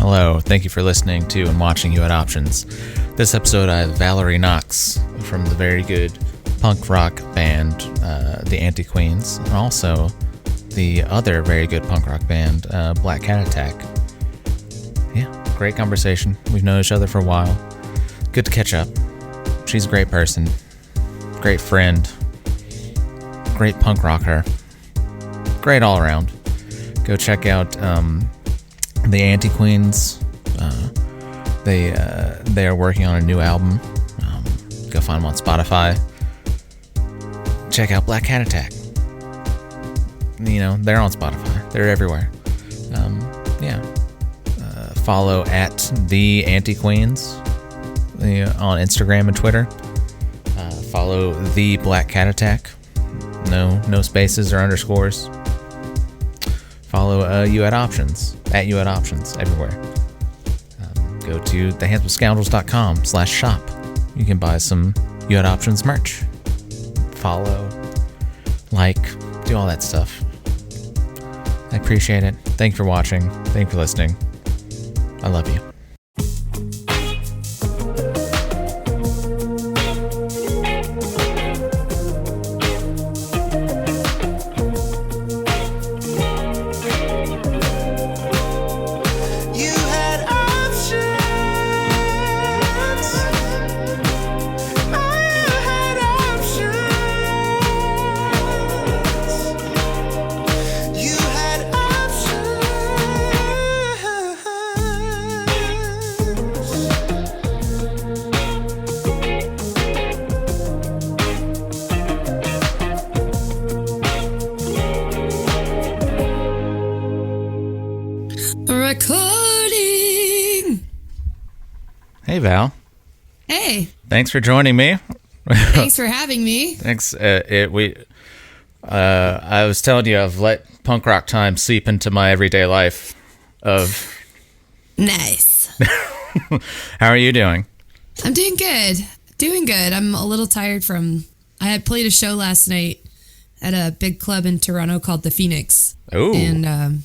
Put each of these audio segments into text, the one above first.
Hello, thank you for listening to and watching You Had Options. This episode I have Valerie Knox from the very good punk rock band, the Anti-Queens, and also the other very good punk rock band, Black Cat Attack. Yeah, great conversation. We've known each other for a while. Good to catch up. She's a great person, great friend, great punk rocker, great all around. Go check out the Anti-Queens. They are working on a new album. Go find them on Spotify. Check out Black Cat Attack. You know, they're on Spotify. They're everywhere. Follow at the Anti-Queens on Instagram and Twitter. Follow the Black Cat Attack. No spaces or underscores. Follow You Had Options at You Had Options everywhere. Go to thehandsomescoundrels.com/shop. You can buy some You Had Options merch. Follow, like, do all that stuff. I appreciate it. Thank you for watching. Thank you for listening. I love you. Recording. Hey, Val. Hey. Thanks for joining me. Thanks for having me. Thanks. I was telling you I've let punk rock time seep into my everyday life. Nice. How are you doing? I'm doing good. I'm a little tired I had played a show last night at a big club in Toronto called the Phoenix. Oh. And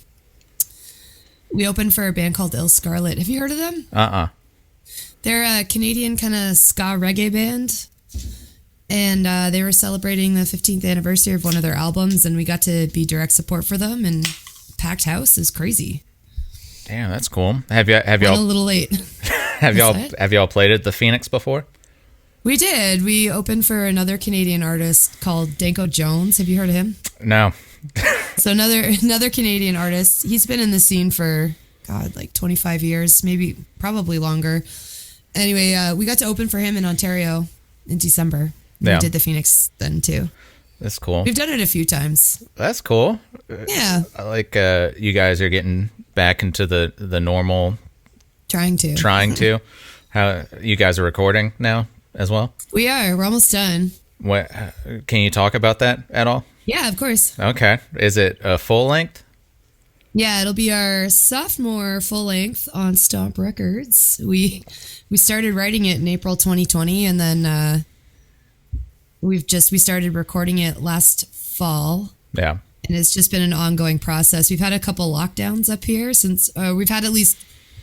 we opened for a band called Il Scarlet. Have you heard of them? They're a Canadian kind of ska reggae band. And they were celebrating the 15th anniversary of one of their albums, and we got to be direct support for them, and packed house is crazy. Damn, that's cool. Have y'all a little late. have y'all played at the Phoenix before? We did. We opened for another Canadian artist called Danko Jones. Have you heard of him? No. So another Canadian artist. He's been in the scene for, like 25 years, probably longer. Anyway, we got to open for him in Ontario in December. Yeah. We did the Phoenix then too. That's cool. We've done it a few times. That's cool. Yeah. Like you guys are getting back into the normal. Trying to. How you guys are recording now as well? We are. We're almost done. What? Can you talk about that at all? Yeah, of course. Okay. Is it a full length? Yeah, it'll be our sophomore full length on Stomp Records. We started writing it in April 2020, and then we started recording it last fall. Yeah. And it's just been an ongoing process. We've had a couple lockdowns up here since we've had at least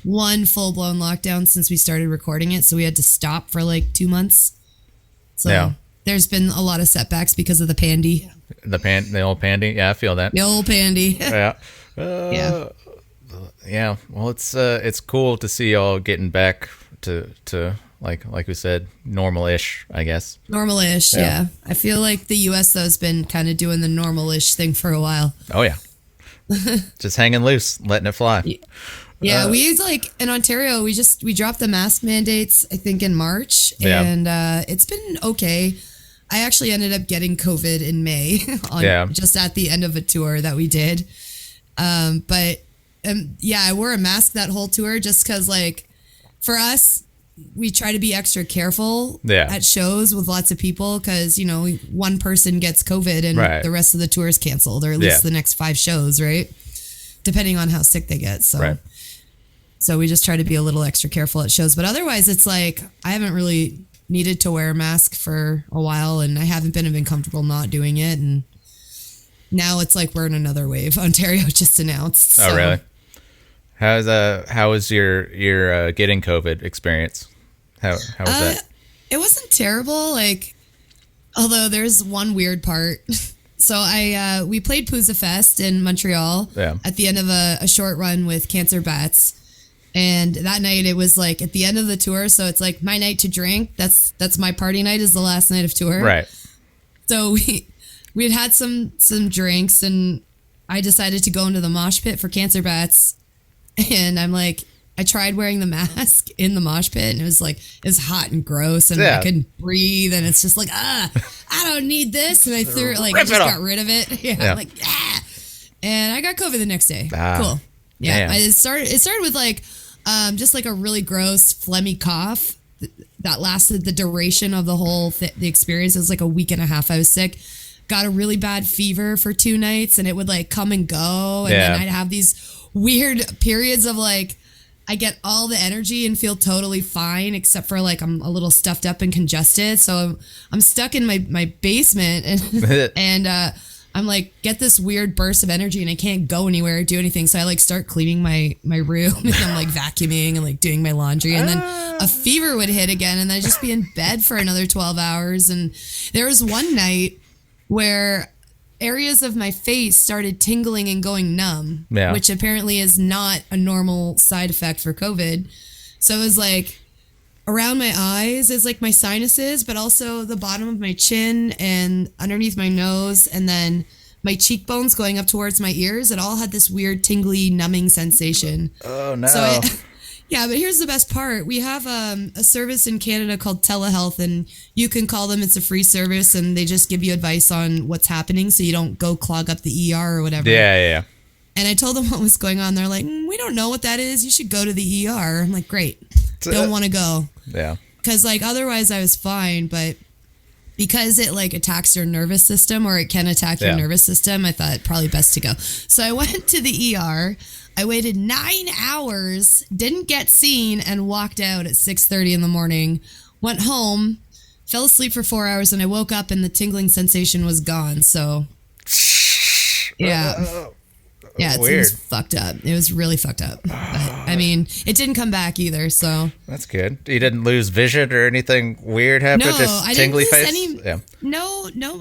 one full-blown lockdown since we started recording it, so we had to stop for like 2 months. So yeah. There's been a lot of setbacks because of the pandy. The old pandy? Yeah, I feel that. The old pandy. Yeah. Yeah. Well, it's cool to see y'all getting back to like we said, normal-ish, I guess. Normal-ish, yeah. I feel like the U.S. though has been kind of doing the normal-ish thing for a while. Oh yeah. Just hanging loose, letting it fly. Yeah, we in Ontario, we dropped the mask mandates, I think, in March, and it's been okay. I actually ended up getting COVID in May, just at the end of a tour that we did. I wore a mask that whole tour just because, for us, we try to be extra careful at shows with lots of people because, one person gets COVID and the rest of the tour is canceled, or at least the next 5 shows, right? Depending on how sick they get. So. So we just try to be a little extra careful at shows. But otherwise, it's I haven't really needed to wear a mask for a while, and I haven't been comfortable not doing it. And now it's we're in another wave. Ontario just announced. Oh, really? How was your getting COVID experience? How was that? It wasn't terrible. Like, although there's one weird part. So we played Pouzza Fest in Montreal at the end of a short run with Cancer Bats. And that night it was like at the end of the tour. So it's like my night to drink. That's my party night is the last night of tour. Right. So we had some drinks and I decided to go into the mosh pit for Cancer Bats. And I'm like, I tried wearing the mask in the mosh pit and it was hot and gross and I couldn't breathe. And it's just like, I don't need this. And I threw it, I just got rid of it. Yeah. I'm like, and I got COVID the next day. Cool. Yeah. It started with just like a really gross phlegmy cough that lasted the duration of the whole the experience. It was like a week and a half. I was sick, got a really bad fever for 2 nights and it would like come and go. And then I'd have these weird periods of like, I get all the energy and feel totally fine, except for like I'm a little stuffed up and congested. So I'm stuck in my basement and I'm like, get this weird burst of energy and I can't go anywhere or do anything. So I like start cleaning my room and I'm like vacuuming and like doing my laundry. And then a fever would hit again and I'd just be in bed for another 12 hours. And there was one night where areas of my face started tingling and going numb, which apparently is not a normal side effect for COVID. So it was like around my eyes is like my sinuses, but also the bottom of my chin and underneath my nose. And then my cheekbones going up towards my ears. It all had this weird tingly numbing sensation. Oh no. So but here's the best part. We have a service in Canada called telehealth and you can call them. It's a free service and they just give you advice on what's happening so you don't go clog up the ER or whatever. Yeah. And I told them what was going on. They're like, we don't know what that is. You should go to the ER. I'm like, great. Don't want to go. Yeah. Because like otherwise I was fine, but because it like attacks your nervous system or it can attack your nervous system, I thought probably best to go. So I went to the ER. I waited 9 hours, didn't get seen, and walked out at 6:30 in the morning. Went home, fell asleep for 4 hours, and I woke up and the tingling sensation was gone. So, it was fucked up. It was really fucked up. But, I mean, it didn't come back either. So that's good. You didn't lose vision or anything weird happened? No, just I tingly didn't face? lose any. No.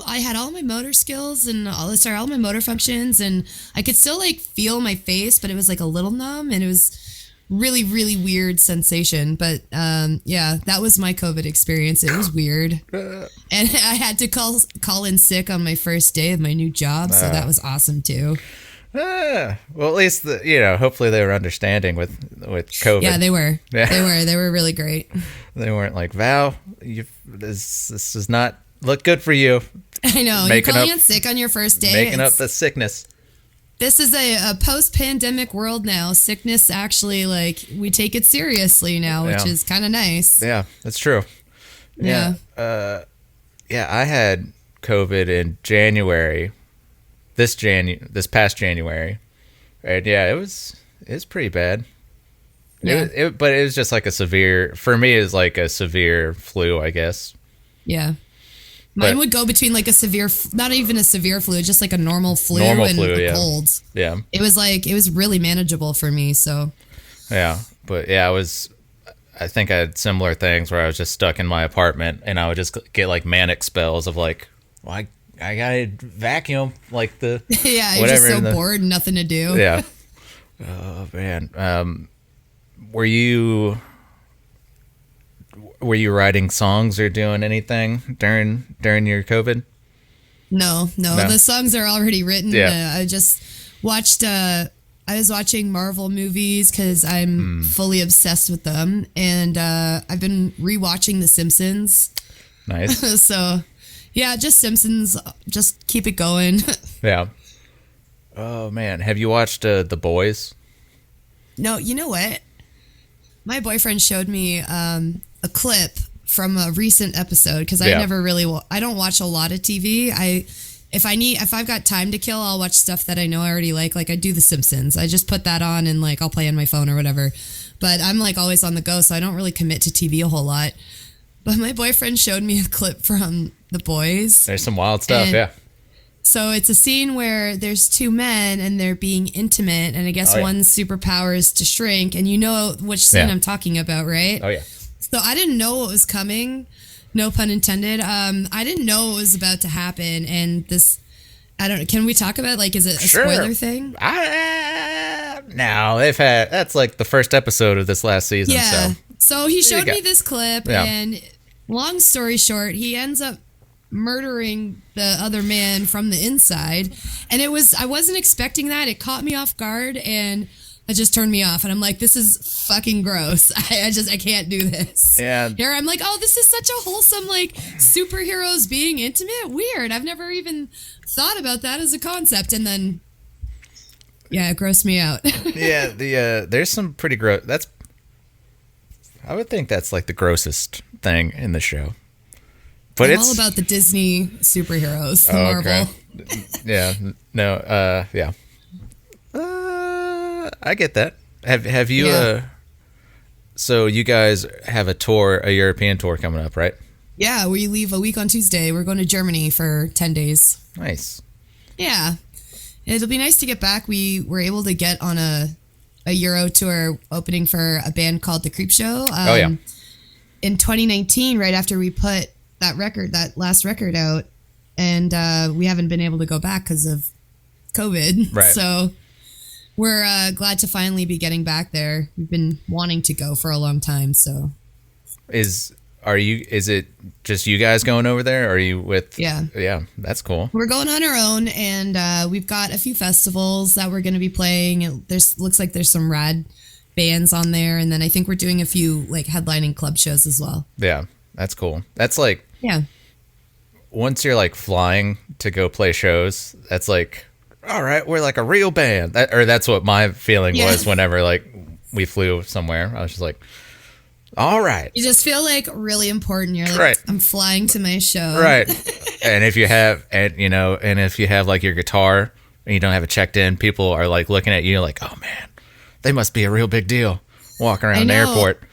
I had all my motor skills and all my motor functions, and I could still like feel my face, but it was like a little numb, and it was really, really weird sensation. But that was my COVID experience. It was weird, and I had to call in sick on my first day of my new job, so that was awesome too. Well, at least hopefully they were understanding with COVID. Yeah, they were. Yeah. They were really great. They weren't like, Val, this does not look good for you. I know. You're calling in sick on your first day. Making up the sickness. This is a post-pandemic world now. Sickness actually, like, we take it seriously now, which is kind of nice. Yeah, that's true. Yeah. I had COVID in January. This past January, and it was pretty bad. Yeah. But it was just like for me, it was like a severe flu, I guess. Yeah. Mine would go between like a severe, not even a severe flu, just like a normal flu and a cold. Yeah. It was really manageable for me. So. Yeah. But I think I had similar things where I was just stuck in my apartment and I would just get like manic spells of like, well, I gotta vacuum like the you're just so bored and nothing to do. Yeah. Oh man. Were you writing songs or doing anything during your COVID? No. The songs are already written. Yeah. I just watched. I was watching Marvel movies because I'm fully obsessed with them, and I've been rewatching The Simpsons. Nice. So. Yeah, just Simpsons. Just keep it going. Yeah. Oh, man. Have you watched The Boys? No, you know what? My boyfriend showed me a clip from a recent episode because I never really... I don't watch a lot of TV. If I've got time to kill, I'll watch stuff that I know I already like. Like I do The Simpsons. I just put that on and like I'll play on my phone or whatever. But I'm like always on the go, so I don't really commit to TV a whole lot. But my boyfriend showed me a clip from The Boys. There's some wild stuff, So it's a scene where there's two men and they're being intimate, and I guess one's superpower is to shrink, and you know which scene I'm talking about, right? Oh yeah. So I didn't know what was coming, no pun intended. I didn't know what was about to happen, and this, I don't know. Can we talk about, like, is it a spoiler thing? No, that's like the first episode of this last season. Yeah. So he showed me this clip, and long story short, he ends up murdering the other man from the inside, and I wasn't expecting that. It caught me off guard, and it just turned me off, and I'm like, this is fucking gross. I can't do this. Yeah. Here I'm like, oh, this is such a wholesome, like, superheroes being intimate. Weird. I've never even thought about that as a concept, and then it grossed me out. Yeah, there's some pretty gross. I would think that's like the grossest thing in the show. But I'm all about the Disney superheroes, the Marvel. Yeah, no, I get that. Have you? So you guys have a European tour coming up, right? Yeah, we leave a week on Tuesday. We're going to Germany for 10 days. Nice. Yeah, it'll be nice to get back. We were able to get on a Euro tour opening for a band called The Creep Show. In 2019, right after we put that last record out, and we haven't been able to go back because of COVID. Right. So we're glad to finally be getting back there. We've been wanting to go for a long time. So is it just you guys going over there? Or are you with? Yeah, that's cool. We're going on our own, and we've got a few festivals that we're going to be playing. Looks like there's some rad bands on there, and then I think we're doing a few like headlining club shows as well. Yeah, that's cool. That's like once you're like flying to go play shows, that's like, all right, we're like a real band. That's what my feeling was whenever like we flew somewhere. I was just like, all right. You just feel like really important. You're like, I'm flying to my show. Right. And if you have like your guitar and you don't have it checked in, people are like looking at you like, oh man, they must be a real big deal walking around the airport.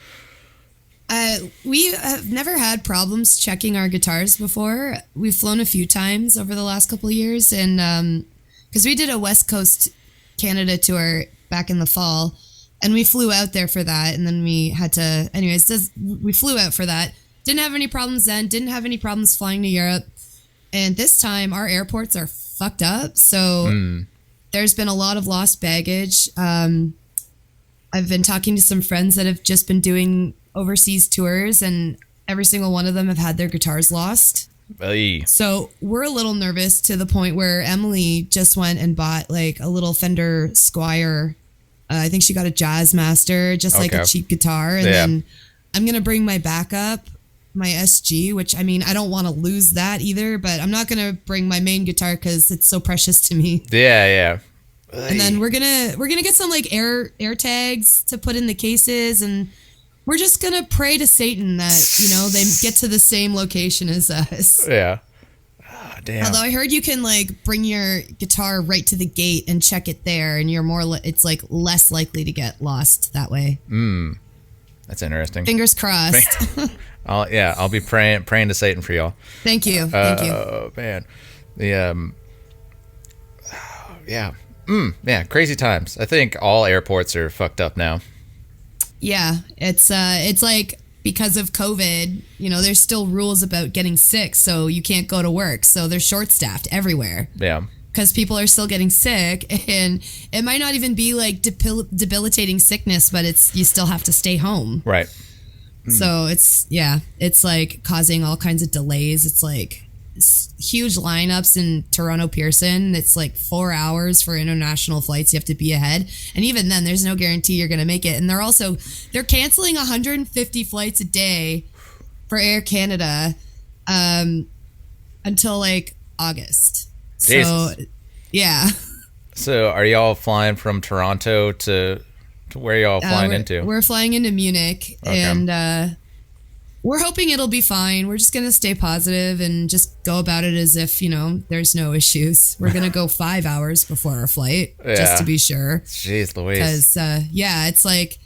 We have never had problems checking our guitars before. We've flown a few times over the last couple of years, and because we did a West Coast Canada tour back in the fall, and we flew out there for that, and then we had to, we flew out for that. Didn't have any problems then, didn't have any problems flying to Europe, and this time our airports are fucked up, so there's been a lot of lost baggage. I've been talking to some friends that have just been doing overseas tours, and every single one of them have had their guitars lost. Hey. So we're a little nervous, to the point where Emily just went and bought like a little Fender Squier. I think she got a Jazz Master, just like a cheap guitar. And then I'm going to bring my backup, my SG, which I don't want to lose that either, but I'm not going to bring my main guitar because it's so precious to me. Yeah. And then we're gonna get some like air tags to put in the cases, and we're just gonna pray to Satan that they get to the same location as us. Yeah. Oh, damn. Although I heard you can like bring your guitar right to the gate and check it there, and you're it's like less likely to get lost that way. That's interesting. Fingers crossed. I'll be praying to Satan for y'all. Thank you. Oh man. Yeah, crazy times. I think all airports are fucked up now. Yeah, it's like because of COVID, there's still rules about getting sick, so you can't go to work. So they're short-staffed everywhere. Yeah. Because people are still getting sick, and it might not even be like debilitating sickness, but you still have to stay home. Right. So it's like causing all kinds of delays. It's like huge lineups in Toronto Pearson. It's like 4 hours for international flights. You have to be ahead, and even then there's no guarantee you're going to make it. And they're canceling 150 flights a day for Air Canada until like August. Jesus. So yeah. So are y'all flying from Toronto to where y'all flying into? We're flying into Munich, and we're hoping it'll be fine. We're just going to stay positive and just go about it as if, there's no issues. We're going to go 5 hours before our flight, just to be sure. Jeez Louise. Because, it's like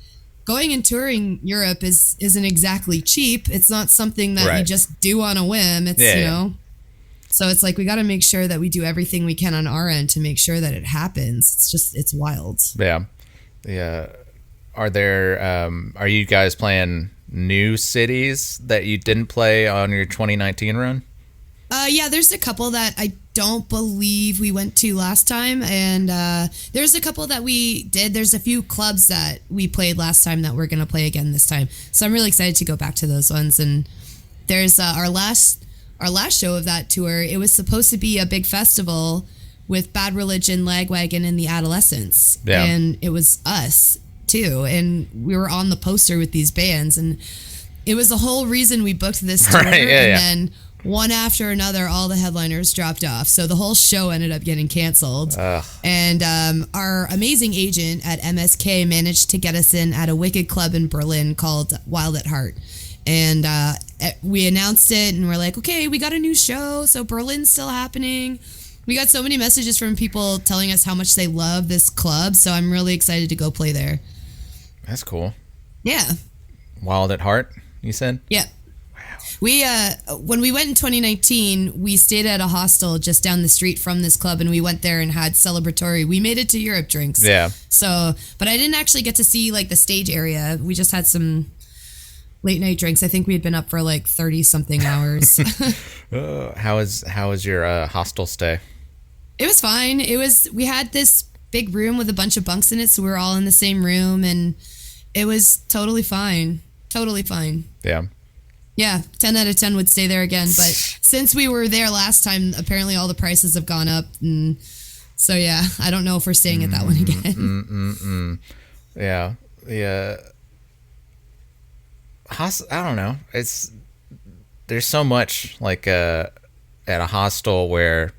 going and touring Europe isn't exactly cheap. It's not something that you just do on a whim. It's, So it's like we got to make sure that we do everything we can on our end to make sure that it happens. It's wild. Yeah. Are you guys playing new cities that you didn't play on your 2019 run? Yeah, there's a couple that I don't believe we went to last time, and there's a couple that we did. There's a few clubs that we played last time that we're gonna play again this time. So I'm really excited to go back to those ones. And there's our last show of that tour. It was supposed to be a big festival with Bad Religion, Lagwagon, and the Adolescents, and it was us too, and we were on the poster with these bands, and it was the whole reason we booked this tour. Then one after another, all the headliners dropped off. So the whole show ended up getting canceled. And our amazing agent at MSK managed to get us in at a wicked club in Berlin called Wild at Heart. And we announced it, and we're like, okay, we got a new show. So Berlin's still happening. We got so many messages from people telling us how much they love this club. So I'm really excited to go play there. That's cool. Yeah. Wild at Heart, you said? Yeah. We when we went in 2019, we stayed at a hostel just down the street from this club, and we went there and had celebratory. We made it to Europe drinks. Yeah. So, but I didn't actually get to see like the stage area. We just had some late night drinks. I think we had been up for like 30 something hours. How was your hostel stay? It was fine. We had this big room with a bunch of bunks in it, so we were all in the same room, and it was totally fine. Totally fine. Yeah. Yeah, 10 out of 10 would stay there again. But since we were there last time, apparently all the prices have gone up. And so, yeah, I don't know if we're staying at that one again. Yeah. I don't know. There's so much like at a hostel where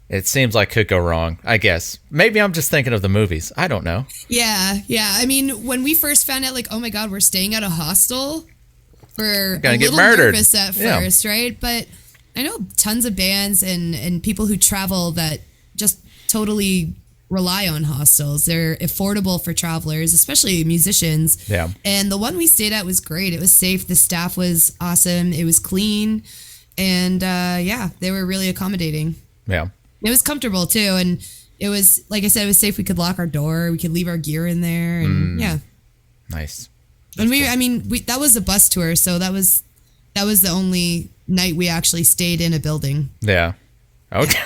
it seems like could go wrong, I guess. Maybe I'm just thinking of the movies. I don't know. Yeah. I mean, when we first found out, like, oh my God, we're staying at a hostel, we're gonna a get little murdered. nervous at first, right? But I know tons of bands and people who travel that just totally rely on hostels. They're affordable for travelers, especially musicians. Yeah. And the one we stayed at was great. It was safe. The staff was awesome. It was clean. And they were really accommodating. Yeah. It was comfortable too. And it was, like I said, it was safe. We could lock our door. We could leave our gear in there. And Nice. And that was a bus tour, so that was the only night we actually stayed in a building. Yeah. Okay.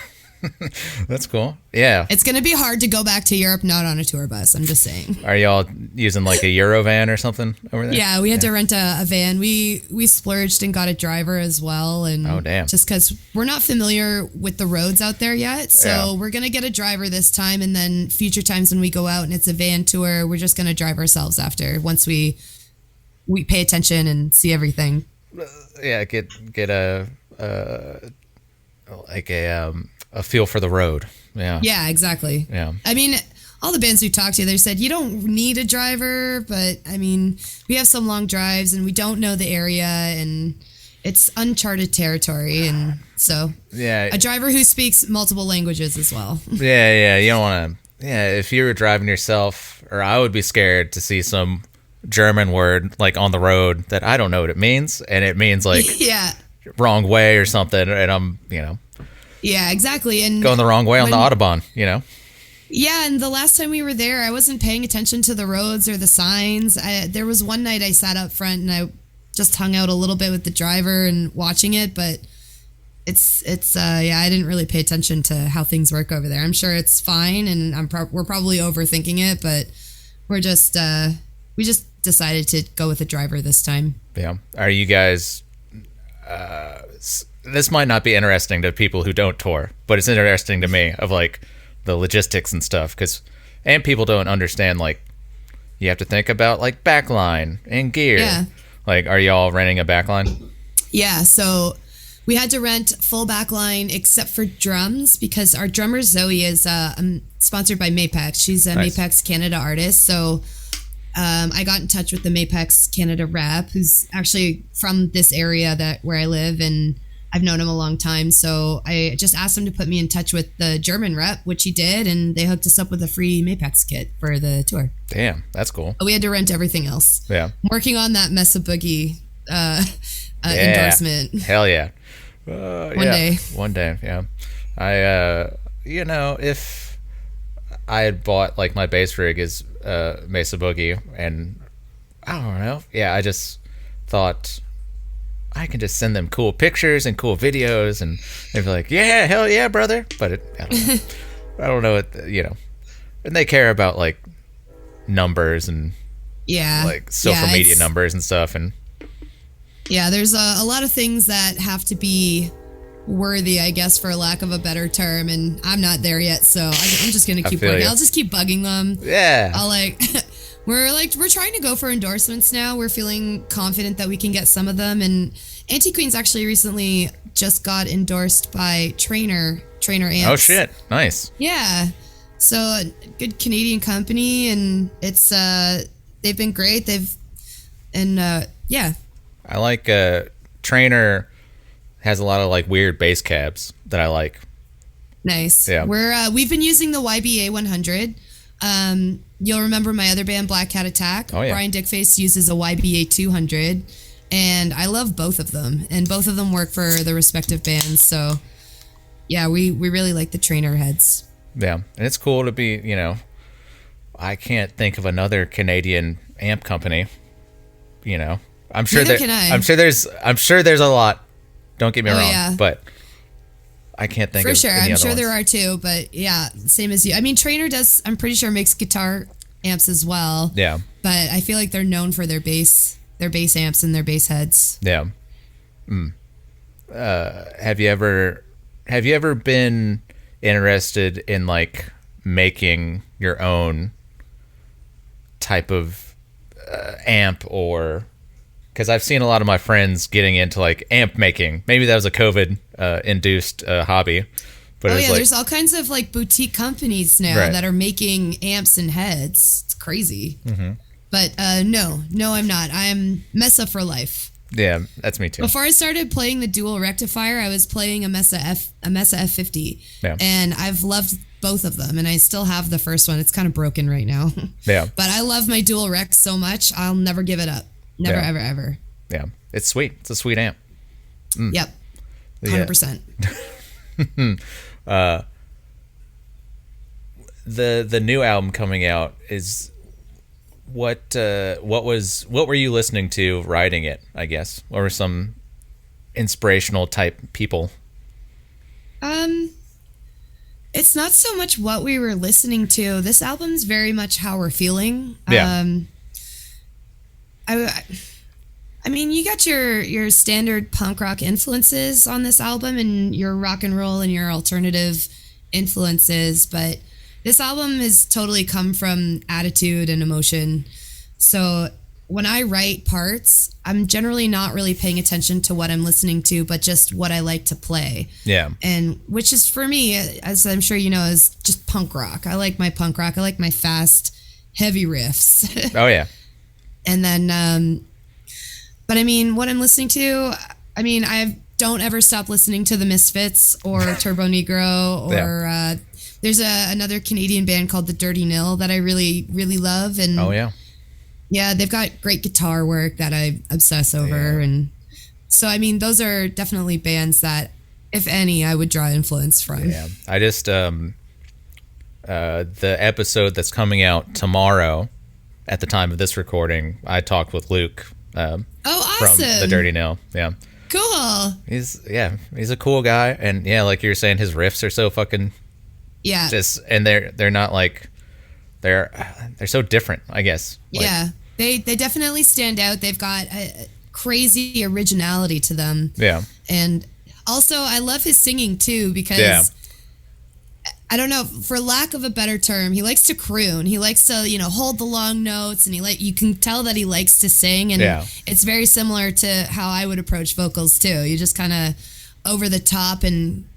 That's cool. Yeah. It's going to be hard to go back to Europe not on a tour bus. I'm just saying. Are y'all using like a Eurovan or something over there? Yeah, we had to rent a van. We splurged and got a driver as well. And oh, damn. Just because we're not familiar with the roads out there yet. So we're going to get a driver this time. And then future times when we go out and it's a van tour, we're just going to drive ourselves after once we pay attention and see everything. Yeah, get a feel for the road. Yeah, exactly. Yeah, I mean, all the bands we talked to, they said you don't need a driver, but I mean, we have some long drives and we don't know the area and it's uncharted territory, and so a driver who speaks multiple languages as well. Yeah, you don't want to. Yeah, if you were driving yourself, or I would be scared to see some German word like on the road that I don't know what it means, and it means like wrong way or something, and I'm Yeah, exactly. And going the wrong way on the Autobahn, Yeah, and the last time we were there, I wasn't paying attention to the roads or the signs. There was one night I sat up front and I just hung out a little bit with the driver and watching it, but I didn't really pay attention to how things work over there. I'm sure it's fine, and we're probably overthinking it, but we just decided to go with a driver this time. Yeah. Are you guys? This might not be interesting to people who don't tour, but it's interesting to me of like the logistics and stuff, and people don't understand, like, you have to think about like backline and gear. Yeah. Like, are y'all renting a backline? Yeah. So we had to rent full backline except for drums, because our drummer Zoe is sponsored by Mapex. She's a nice Mapex Canada artist. So I got in touch with the Mapex Canada rep, who's actually from this area where I live, and I've known him a long time. So I just asked him to put me in touch with the German rep, which he did, and they hooked us up with a free Mapex kit for the tour. Damn, that's cool. We had to rent everything else. Yeah. I'm working on that Mesa Boogie endorsement. Hell yeah. One day. Yeah. If I had bought like my bass rig is Mesa Boogie, and I don't know. Yeah, I just thought I can just send them cool pictures and cool videos, and they'd be like, "Yeah, hell yeah, brother." But I don't know. I don't know what and they care about like numbers and like social media numbers and stuff, and there's a lot of things that have to be worthy, I guess, for lack of a better term, and I'm not there yet, so I'm just gonna keep working. I'll just keep bugging them. I'll we're trying to go for endorsements now. We're feeling confident that we can get some of them, and Anti-Queens actually recently just got endorsed by Trainer Amps. Oh shit, nice. Yeah, so a good Canadian company, and it's they've been great. I like Trainer has a lot of like weird bass cabs that I like. Nice. Yeah. We've been using the YBA 100. You'll remember my other band, Black Cat Attack. Oh, yeah. Brian Dickface uses a YBA 200, and I love both of them. And both of them work for the respective bands. So, yeah, we really like the Trainer heads. Yeah, and it's cool to be, I can't think of another Canadian amp company. I'm sure I'm sure there's a lot. Don't get me wrong, but I can't think of any other I'm sure ones. there are too, but yeah, same as you. I mean, Trainer does, I'm pretty sure, makes guitar amps as well. Yeah. But I feel like they're known for their bass amps and their bass heads. Yeah. Have you ever been interested in like making your own type of amp, or because I've seen a lot of my friends getting into like amp making. Maybe that was a COVID induced hobby. But there's all kinds of like boutique companies now that are making amps and heads. It's crazy. Mm-hmm. But no, I'm not. I'm Mesa for life. Yeah, that's me too. Before I started playing the dual rectifier, I was playing a Mesa F50. Yeah. And I've loved both of them, and I still have the first one. It's kind of broken right now. Yeah. But I love my dual rec so much, I'll never give it up. Never, ever, ever. Yeah. It's sweet. It's a sweet amp. Yep. 100%. The new album coming out is what were you listening to writing it, I guess? What were some inspirational type people? It's not so much what we were listening to. This album's very much how we're feeling. Yeah. I mean, you got your standard punk rock influences on this album, and your rock and roll and your alternative influences, but this album has totally come from attitude and emotion. So when I write parts, I'm generally not really paying attention to what I'm listening to, but just what I like to play. Yeah. And which is, for me, as I'm sure you know, is just punk rock. I like my punk rock. I like my fast, heavy riffs. Oh, yeah. And then, but I mean, what I'm listening to, I mean, I don't ever stop listening to the Misfits or Turbo Negro or there's another Canadian band called the Dirty Nil that I really, really love. And yeah, they've got great guitar work that I obsess over. Yeah. And so, I mean, those are definitely bands that, if any, I would draw influence from. Yeah, I just, the episode that's coming out tomorrow at the time of this recording, I talked with Luke awesome. From the Dirty Nil. Yeah. Cool. He's a cool guy. And yeah, like you were saying, his riffs are so fucking... Yeah. And they're not like... They're so different, I guess. Like, yeah. They definitely stand out. They've got a crazy originality to them. Yeah. And also, I love his singing, too, because... I don't know, for lack of a better term, he likes to croon. He likes to, hold the long notes, and you can tell that he likes to sing, and it's very similar to how I would approach vocals too. You just kind of over the top and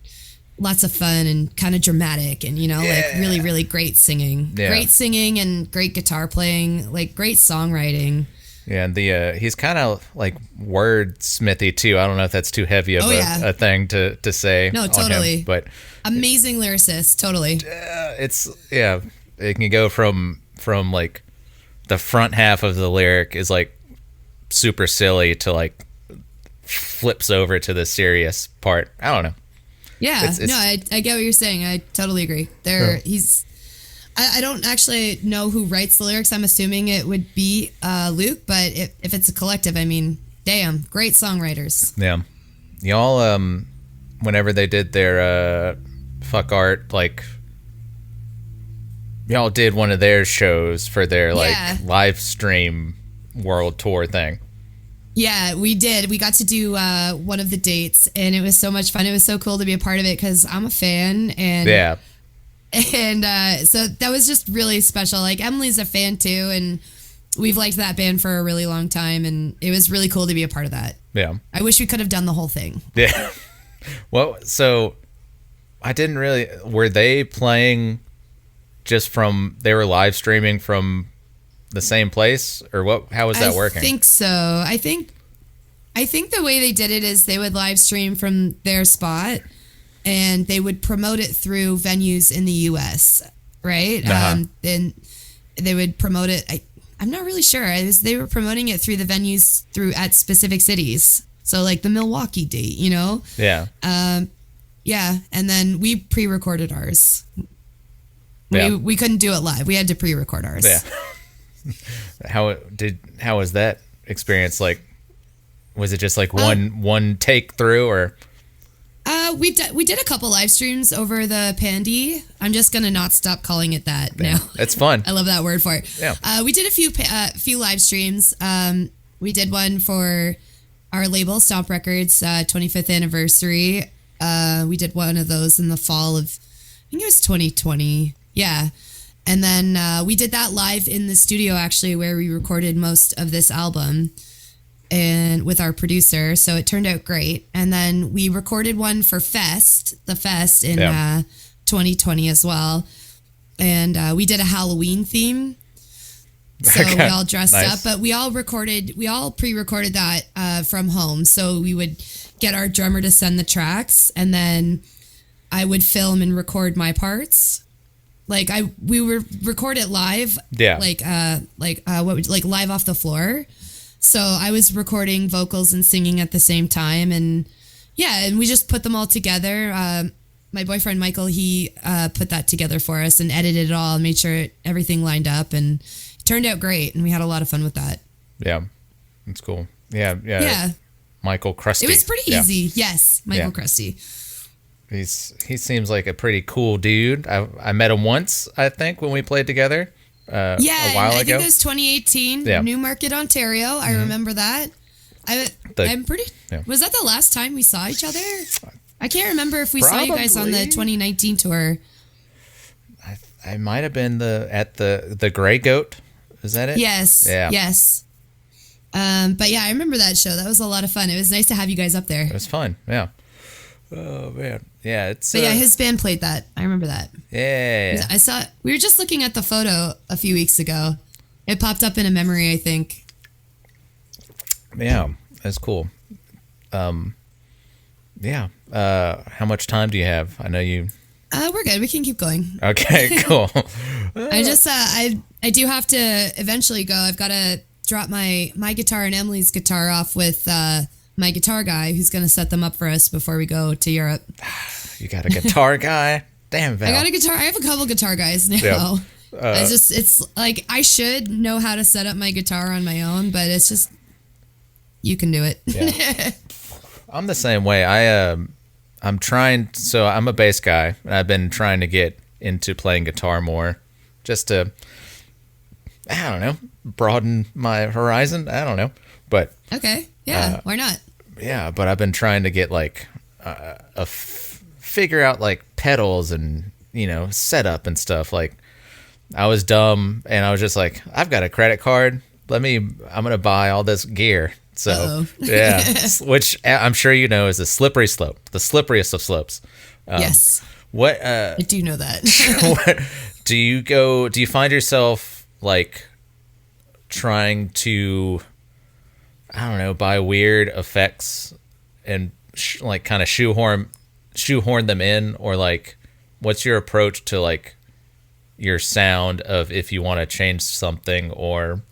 lots of fun and kind of dramatic, and like really, really great singing. Yeah. Great singing and great guitar playing, like great songwriting. Yeah, and he's kind of like wordsmithy too. I don't know if that's too heavy of a thing to say. No, totally. On him, but amazing lyricist, totally. It can go from like the front half of the lyric is like super silly to like flips over to the serious part. I don't know. Yeah, I get what you're saying. I totally agree. I don't actually know who writes the lyrics. I'm assuming it would be Luke, but if it's a collective, I mean, damn, great songwriters. Yeah. Y'all, whenever they did their fuck art, like, y'all did one of their shows for their live stream world tour thing. Yeah, we did. We got to do one of the dates, and it was so much fun. It was so cool to be a part of it because I'm a fan, and so that was just really special. Like, Emily's a fan too, and we've liked that band for a really long time, and it was really cool to be a part of that. Yeah, I wish we could have done the whole thing. Yeah. Well, so I didn't really. Were they playing just from? They were live streaming from the same place, or what? How was that working? I think so. I think the way they did it is they would live stream from their spot, and they would promote it through venues in the U.S. Right? Then they would promote it. I'm not really sure. They were promoting it through the venues at specific cities. So like the Milwaukee date, you know? Yeah. Yeah. And then we pre-recorded ours. We couldn't do it live. We had to pre-record ours. Yeah. How was that experience like? Was it just like one take through, or? We did a couple live streams over the Pandy. I'm just gonna not stop calling it that now. It's fun. I love that word for it. Yeah. We did a few live streams. We did one for our label Stomp Records 25th anniversary. We did one of those in the fall of, I think it was 2020. Yeah. And then we did that live in the studio, actually, where we recorded most of this album, and with our producer. So it turned out great. And then we recorded one for the Fest in 2020 as well. And we did a Halloween theme. So we all dressed up, but we all pre-recorded that from home. So we would get our drummer to send the tracks, and then I would film and record my parts. Like we would record it live. Yeah. Like live off the floor. So I was recording vocals and singing at the same time, and we just put them all together. My boyfriend Michael, he put that together for us and edited it all and made sure everything lined up, and it turned out great, and we had a lot of fun with that. Yeah, that's cool. Yeah. Michael Krusty. It was pretty easy. Yes, Michael Krusty. He seems like a pretty cool dude. I met him once, I think, when we played together. A while ago. I think it was 2018, Newmarket, Ontario. I remember that. I'm pretty. Yeah. Was that the last time we saw each other? I can't remember if we saw you guys on the 2019 tour. I might have been at the Grey Goat. Is that it? Yes. Yeah. Yes. But yeah, I remember that show. That was a lot of fun. It was nice to have you guys up there. It was fun. Yeah. Oh man. Yeah, But his band played that. I remember that. Yeah. I saw. We were just looking at the photo a few weeks ago. It popped up in a memory, I think. Yeah, that's cool. Yeah. How much time do you have? I know you. We're good. We can keep going. Okay, cool. I do have to eventually go. I've got to drop my guitar and Emily's guitar off with my guitar guy, who's going to set them up for us before we go to Europe. You got a guitar guy? Damn, Val. I got a guitar. I have a couple guitar guys now. Yeah. It's like I should know how to set up my guitar on my own, but it's just you can do it. Yeah. I'm the same way. I'm trying. So I'm a bass guy, and I've been trying to get into playing guitar more, just to, I don't know, broaden my horizon. I don't know, but okay, yeah, why not? Yeah, but I've been trying to get like figure out like pedals and setup and stuff. Like I was dumb, and I was just like, I've got a credit card. I'm gonna buy all this gear. So yeah, which I'm sure is a slippery slope, the slipperiest of slopes. Yes. What? I do know that. Do you find yourself like trying to, I don't know, buy weird effects and like kind of shoehorn them in, or like, what's your approach to like your sound of if you want to change something, or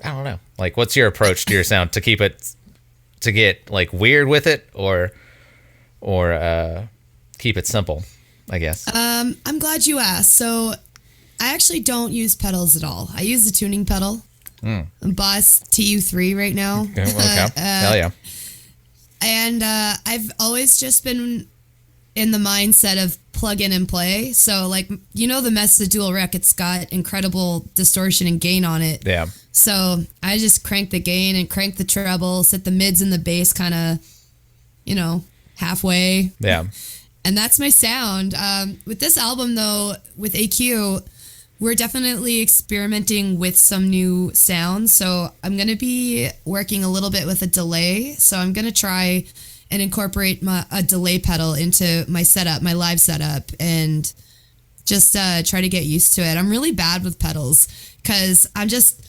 I don't know, like what's your approach to your sound to keep it to get like weird with it, or keep it simple, I guess? I'm glad you asked. So I actually don't use pedals at all. I use the tuning pedal. Boss TU3 right now. Okay. Hell yeah. And I've always just been in the mindset of plug in and play. So like, the Mesa dual rec, it's got incredible distortion and gain on it. Yeah. So I just crank the gain and crank the treble, set the mids and the bass kind of, halfway. Yeah. And that's my sound. With this album though, with AQ, we're definitely experimenting with some new sounds. So I'm going to be working a little bit with a delay. So I'm going to try and incorporate a delay pedal into my setup, my live setup, and just try to get used to it. I'm really bad with pedals because I'm just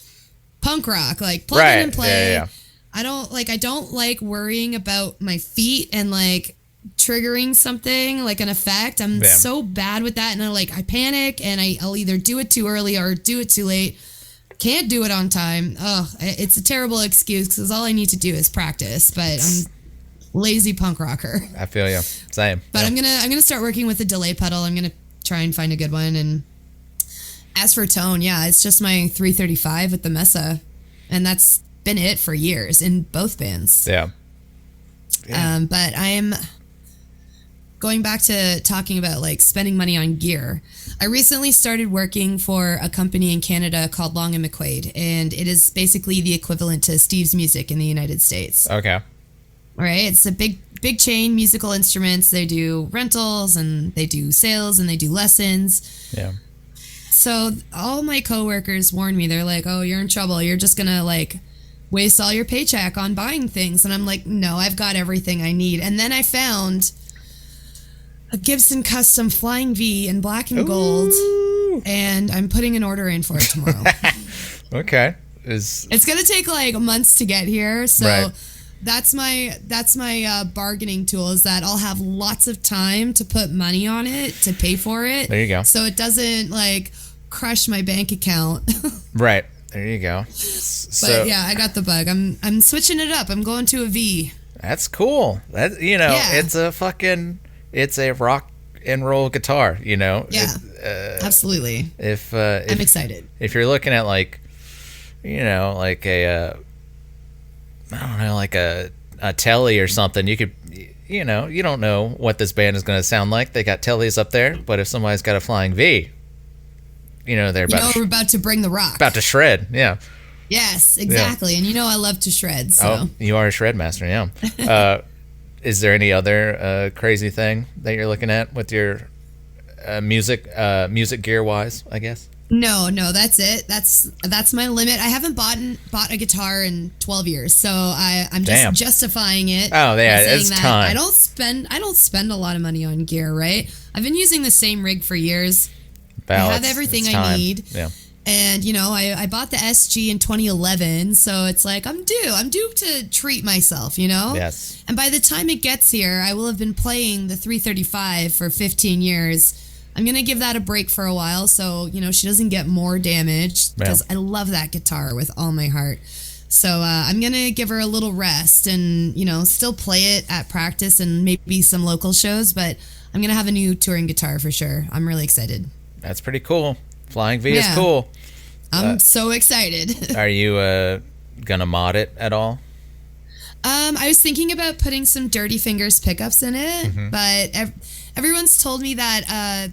punk rock, like plug in and play. Yeah. I don't like worrying about my feet and like triggering something like an effect. I'm so bad with that, and I panic, and I'll either do it too early or do it too late. Can't do it on time. Oh, it's a terrible excuse because all I need to do is practice, but I'm lazy punk rocker. I feel you. Same. But I'm gonna start working with the delay pedal. I'm gonna try and find a good one. And as for tone, it's just my 335 with the Mesa, and that's been it for years in both bands. Yeah. But I'm going back to talking about like spending money on gear. I recently started working for a company in Canada called Long and McQuaid, and it is basically the equivalent to Steve's Music in the United States. Okay. All right. It's a big chain, musical instruments. They do rentals and they do sales and they do lessons. Yeah. So all my coworkers warned me. They're like, "Oh, you're in trouble. You're just going to like waste all your paycheck on buying things." And I'm like, "No, I've got everything I need." And then I found a Gibson Custom Flying V in black and gold, and I'm putting an order in for it tomorrow. Okay. It's going to take like months to get here. So right. that's my bargaining tool, is that I'll have lots of time to put money on it, to pay for it. There you go. So it doesn't like crush my bank account. Right. There you go. But yeah, I got the bug. I'm switching it up. I'm going to a V. That's cool. That it's a rock and roll guitar, Yeah. Absolutely. If I'm excited. If you're looking at like like a I don't know, like a telly or something, you could you don't know what this band is going to sound like. They got tellies up there, but if somebody's got a Flying V, they're we're about to bring the rock. About to shred, yeah. Yes, exactly. Yeah. And I love to shred. So. Oh, you are a shred master, yeah. Is there any other crazy thing that you're looking at with your music gear wise, I guess? No, that's it. That's my limit. I haven't bought a guitar in 12 years, so I'm just justifying it. Oh yeah, it's time. I don't spend a lot of money on gear, right? I've been using the same rig for years. I have everything I need. Yeah. And I bought the SG in 2011, so it's like I'm due to treat myself, Yes. And by the time it gets here, I will have been playing the 335 for 15 years. I'm going to give that a break for a while so, she doesn't get more damaged, because I love that guitar with all my heart. So I'm going to give her a little rest and, still play it at practice and maybe some local shows, but I'm going to have a new touring guitar for sure. I'm really excited. That's pretty cool. Flying V is cool. I'm so excited. Are you going to mod it at all? I was thinking about putting some Dirty Fingers pickups in it, but everyone's told me that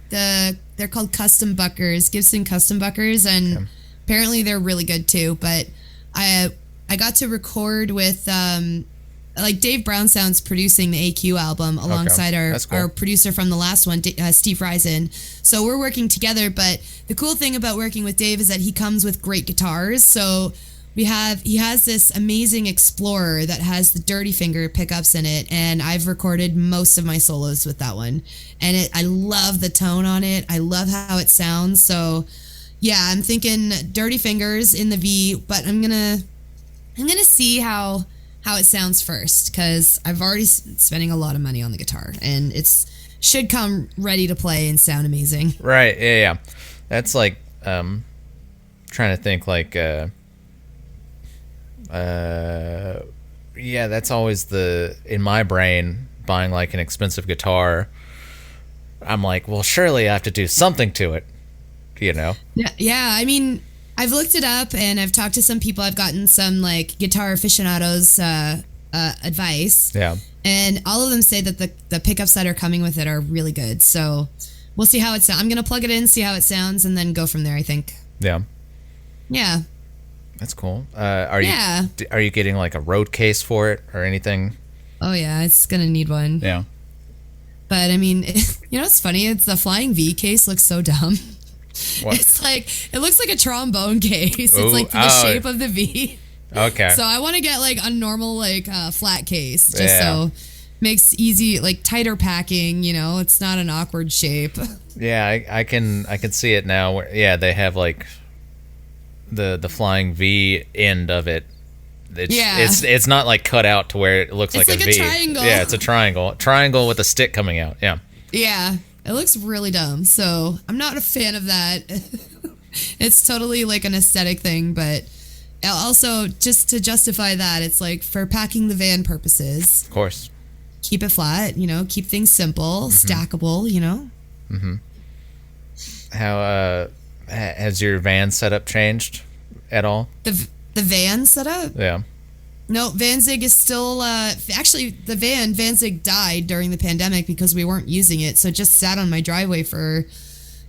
they're called custom buckers, Gibson custom buckers, and apparently they're really good too. But I got to record with Dave Brown Sound's producing the AQ album alongside our producer from the last one, Steve Risen. So we're working together. But the cool thing about working with Dave is that he comes with great guitars. So he has this amazing Explorer that has the Dirty Finger pickups in it, and I've recorded most of my solos with that one. And I love the tone on it. I love how it sounds. So yeah, I'm thinking Dirty Fingers in the V, but I'm gonna see how it sounds first, because I've already spending a lot of money on the guitar, and should come ready to play and sound amazing. Right. Yeah. That's like trying to think like yeah, that's always in my brain, buying like an expensive guitar. I'm like, well, surely I have to do something to it, you know? Yeah. I mean, I've looked it up and I've talked to some people. I've gotten some like guitar aficionados advice. Yeah. And all of them say that the pickups that are coming with it are really good. So we'll see how it sounds. I'm going to plug it in, see how it sounds, and then go from there, I think. Yeah. Yeah. That's cool. Are you getting like a road case for it or anything? Oh, yeah. It's going to need one. Yeah. But, I mean, you know what's funny? It's the Flying V case looks so dumb. What? It's like, it looks like a trombone case. Ooh, it's like the shape of the V. Okay. So I want to get like a normal like flat case just so makes easy like tighter packing, you know, it's not an awkward shape. Yeah, I can see it now where they have like the Flying V end of it. It's not like cut out to where it looks like a V. It's like a triangle. Yeah, it's a triangle with a stick coming out. Yeah. Yeah, it looks really dumb. So I'm not a fan of that. It's totally like an aesthetic thing, but also just to justify that, it's like for packing the van purposes. Of course. Keep it flat, you know, keep things simple, stackable, you know. Mm-hmm. How has your van setup changed at all? The van setup? Yeah. No, Vanzig is still actually the Vanzig died during the pandemic because we weren't using it, so it just sat on my driveway for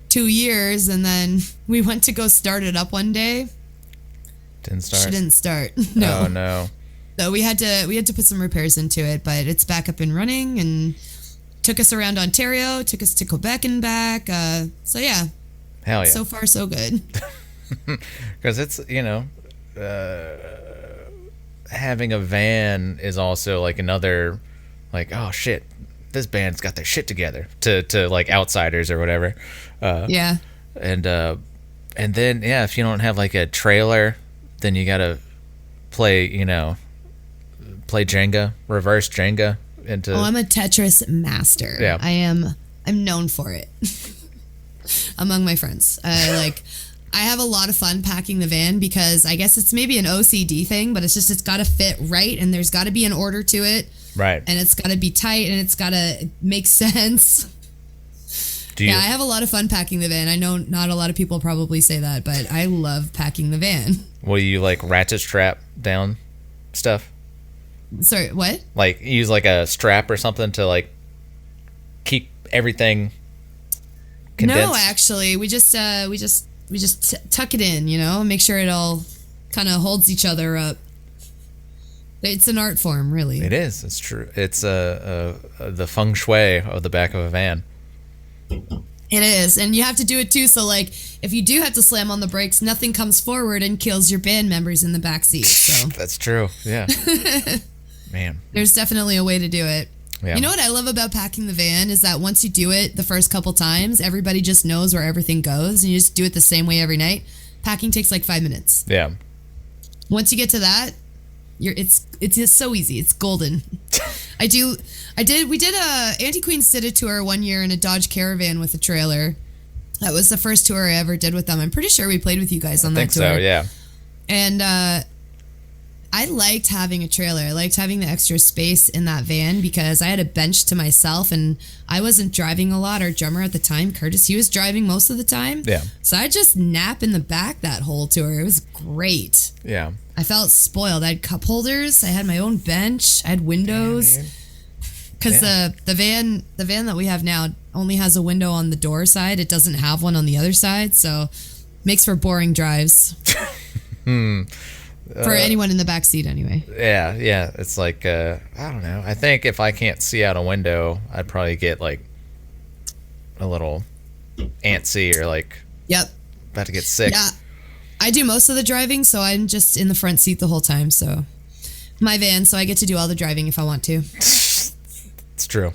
2 years, and then we went to go start it up one day. Didn't start. She didn't start. No. Oh no. So we had to put some repairs into it, but it's back up and running, and took us around Ontario, took us to Quebec and back. So yeah. Hell yeah. So far so good. Because it's, you know, having a van is also like another, like, oh shit, this band's got their shit together to like outsiders or whatever. Yeah. And then if you don't have like a trailer, then you gotta play Jenga, reverse Jenga into. Oh, I'm a Tetris master. Yeah. I'm known for it among my friends. I have a lot of fun packing the van because I guess it's maybe an OCD thing, but it's got to fit right, and there's got to be an order to it. Right. And it's got to be tight, and it's got to make sense. I have a lot of fun packing the van. I know not a lot of people probably say that, but I love packing the van. Will you like ratchet strap down stuff? Sorry, what? Like use like a strap or something to like keep everything condensed? No, actually, we just tuck it in, you know, make sure it all kind of holds each other up. It's an art form, really. It is. It's true. It's the feng shui of the back of a van. It is, and you have to do it too. So, like, if you do have to slam on the brakes, nothing comes forward and kills your band members in the back seat. So that's true. Yeah. Man, there's definitely a way to do it. Yeah. You know what I love about packing the van is that once you do it the first couple times, everybody just knows where everything goes, and you just do it the same way every night. Packing takes like 5 minutes. Yeah. Once you get to that, it's just so easy. It's golden. We did Anti Queens did a tour one year in a Dodge Caravan with a trailer. That was the first tour I ever did with them. I'm pretty sure we played with you guys on that tour. I think so, yeah. And I liked having a trailer. I liked having the extra space in that van because I had a bench to myself, and I wasn't driving a lot. Our drummer at the time, Curtis, he was driving most of the time. Yeah. So I just nap in the back that whole tour. It was great. Yeah. I felt spoiled. I had cup holders. I had my own bench. I had windows. Because the van that we have now only has a window on the door side. It doesn't have one on the other side, so makes for boring drives. For anyone in the back seat, anyway. Yeah. It's like I don't know. I think if I can't see out a window, I'd probably get like a little antsy or like about to get sick. Yeah, I do most of the driving, so I'm just in the front seat the whole time. So my van, so I get to do all the driving if I want to. It's true.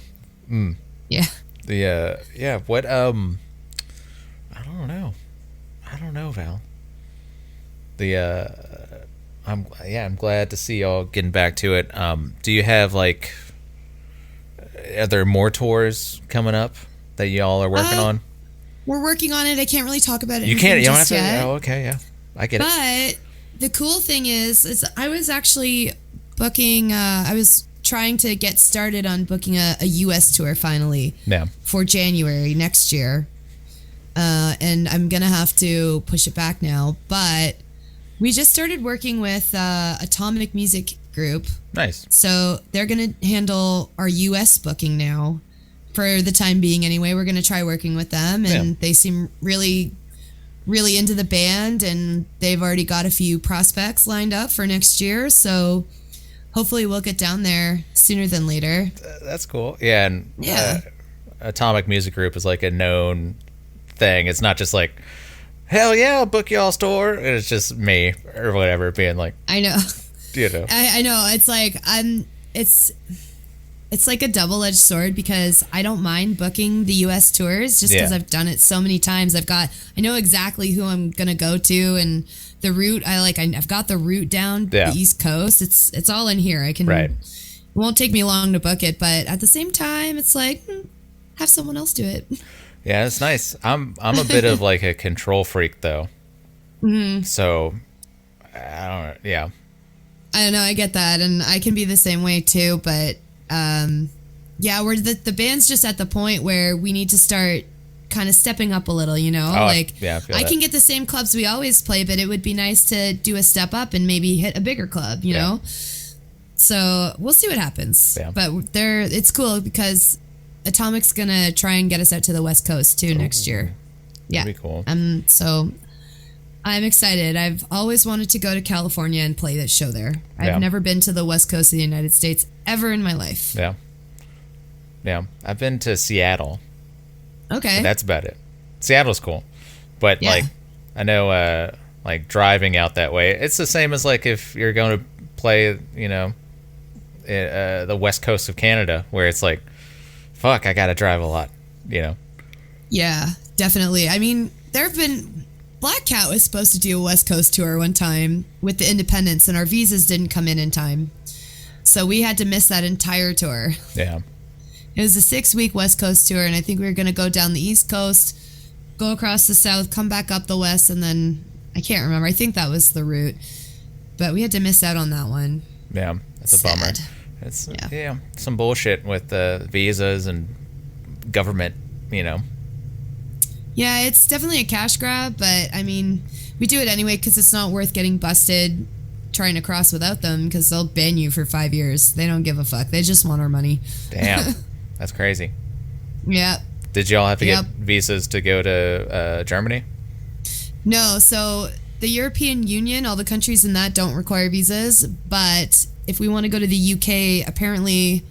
Yeah. What I don't know, Val. I'm glad to see y'all getting back to it. Do you have like, are there more tours coming up that y'all are working on? We're working on it. I can't really talk about it. You can't. You don't have to. Oh, okay. Yeah, I get it. But the cool thing is I was actually booking. I was trying to get started on booking a U.S. tour finally. Yeah. For January next year. And I'm going to have to push it back now. But we just started working with Atomic Music Group. Nice. So they're going to handle our U.S. booking now. For the time being anyway. We're going to try working with them. And they seem really, really into the band. And they've already got a few prospects lined up for next year. So hopefully we'll get down there sooner than later. That's cool. Yeah. And Atomic Music Group is like a known thing. It's not just like, hell yeah, I'll book y'all's tour. It's just me or whatever being like, I know. You know. I know. It's like it's like a double-edged sword because I don't mind booking the U.S. tours just because I've done it so many times. I know exactly who I'm gonna go to and the route. I've got the route down the East Coast. It's all in here. I can. Right. It won't take me long to book it, but at the same time, it's like have someone else do it. Yeah, it's nice. I'm a bit of like a control freak though. Mm-hmm. So I don't know. Yeah. I don't know. I get that, and I can be the same way too, but. We're the band's just at the point where we need to start kind of stepping up a little, you know? I can get the same clubs we always play, but it would be nice to do a step up and maybe hit a bigger club, you know? So we'll see what happens. Yeah. But it's cool because Atomic's going to try and get us out to the West Coast too next year. Yeah. That'd be cool. So I'm excited. I've always wanted to go to California and play that show there. I've never been to the West Coast of the United States ever in my life. Yeah. Yeah. I've been to Seattle. Okay. But that's about it. Seattle's cool. But like, I know, like driving out that way, it's the same as like if you're going to play, you know, the West Coast of Canada where it's like, fuck, I got to drive a lot, you know? Yeah, definitely. I mean, there have been... Black Cat was supposed to do a West Coast tour one time with the Independents, and our visas didn't come in time. So we had to miss that entire tour. Yeah. It was a 6-week West Coast tour, and I think we were going to go down the East Coast, go across the South, come back up the West, and then I can't remember. I think that was the route. But we had to miss out on that one. Yeah, that's a bummer. It's some bullshit with the visas and government, you know. Yeah, it's definitely a cash grab, but I mean, we do it anyway because it's not worth getting busted trying to cross without them because they'll ban you for 5 years. They don't give a fuck. They just want our money. Damn, that's crazy. Yeah. Did y'all have to get visas to go to Germany? No, so the European Union, all the countries in that don't require visas, but if we want to go to the UK, apparently...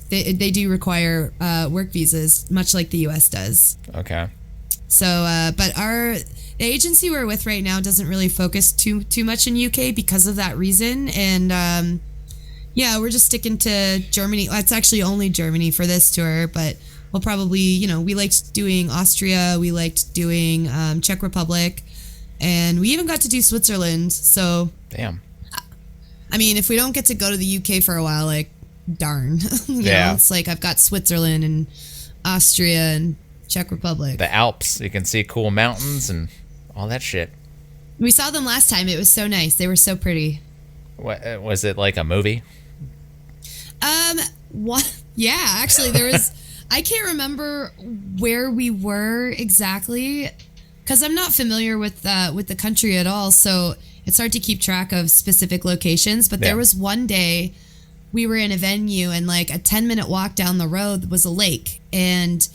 they do require work visas, much like the U.S. does. Okay. So, but the agency we're with right now doesn't really focus too much in UK because of that reason. And we're just sticking to Germany. Well, it's actually only Germany for this tour, but we'll probably, we liked doing Austria, we liked doing Czech Republic, and we even got to do Switzerland. So, damn. I mean, if we don't get to go to the UK for a while, like. Darn. you know, it's like I've got Switzerland and Austria and Czech Republic. The Alps. You can see cool mountains and all that shit. We saw them last time. It was so nice. They were so pretty. What was it like a movie? What? Yeah, actually there was I can't remember where we were exactly cuz I'm not familiar with the country at all, so it's hard to keep track of specific locations, but there was one day we were in a venue and like a 10-minute walk down the road was a lake, and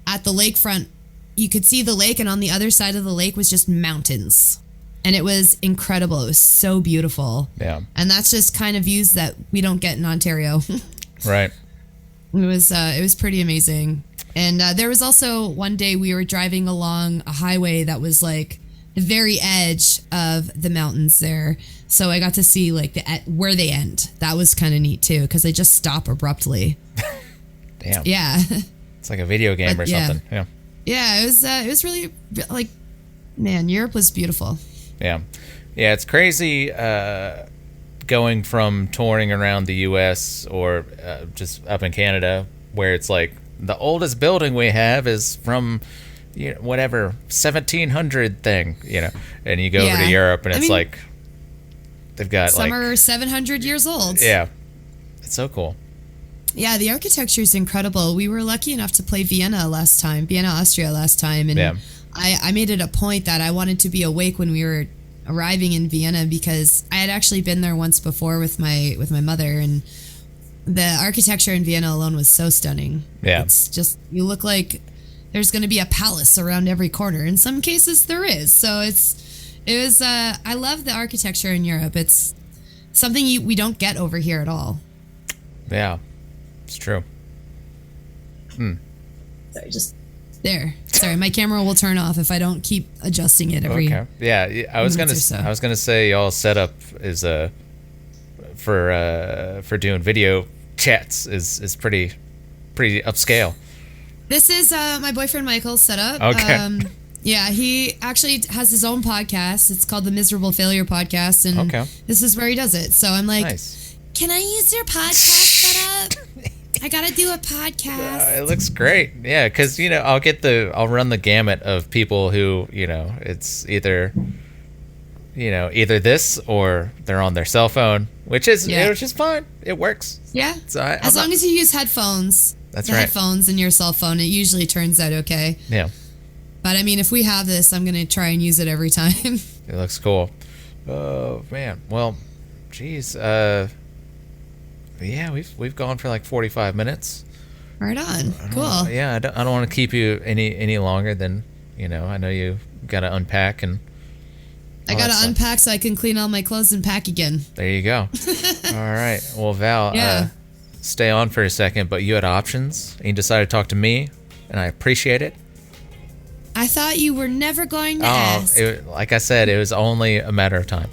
at the lakefront you could see the lake, and on the other side of the lake was just mountains, and it was incredible. It was so beautiful. Yeah. And that's just kind of views that we don't get in Ontario. Right. It was pretty amazing. And there was also one day we were driving along a highway that was like the very edge of the mountains there. So I got to see like where they end. That was kind of neat too, because they just stop abruptly. Damn. Yeah. It's like a video game or something. Yeah. Yeah, it was really like, man, Europe was beautiful. Yeah. Yeah, it's crazy going from touring around the U.S. or just up in Canada, where it's like the oldest building we have is from whatever 1700 thing, and you go over to Europe and it's like They've got some are 700 years old. Yeah, it's so cool. Yeah, the architecture is incredible. We were lucky enough to play Vienna, Austria last time, and I made it a point that I wanted to be awake when we were arriving in Vienna because I had actually been there once before with my mother, and the architecture in Vienna alone was so stunning. Yeah, it's just, you look like there's going to be a palace around every corner. In some cases, there is. So I love the architecture in Europe. It's something we don't get over here at all. Yeah, it's true. Sorry, just there. Sorry, my camera will turn off if I don't keep adjusting it every. Okay. Yeah, I was gonna say y'all's setup is for doing video chats is pretty upscale. This is my boyfriend Michael's setup. Okay. Yeah, he actually has his own podcast. It's called the Miserable Failure Podcast, and this is where he does it. So I'm like, nice. Can I use your podcast setup? I gotta do a podcast. It looks great. Yeah, because I'll run the gamut of people who it's either this or they're on their cell phone, which is fine. It works. Yeah. So as long as you use headphones. That's the right. Headphones and your cell phone, it usually turns out okay. Yeah. But I mean, if we have this, I'm gonna try and use it every time. It looks cool. Oh man. Well, geez. Yeah, we've gone for like 45 minutes. Right on. Cool. Yeah, I don't want to keep you any longer than I know you got to unpack and. I got to unpack so I can clean all my clothes and pack again. There you go. All right. Well, Val, stay on for a second, but you had options and you decided to talk to me, and I appreciate it. I thought you were never going to ask. Like I said, it was only a matter of time.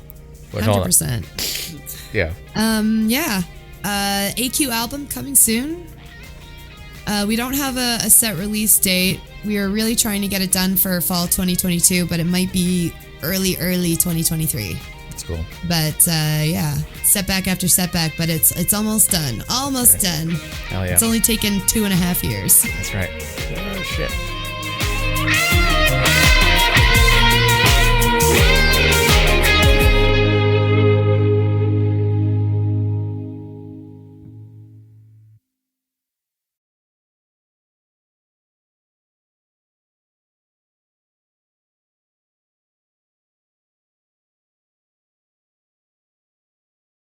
But 100%. Yeah. Yeah. AQ album coming soon. We don't have a set release date. We are really trying to get it done for fall 2022, but it might be early 2023. That's cool. But setback after setback, but it's almost done. Almost done. Hell yeah. It's only taken 2.5 years. That's right. Oh shit.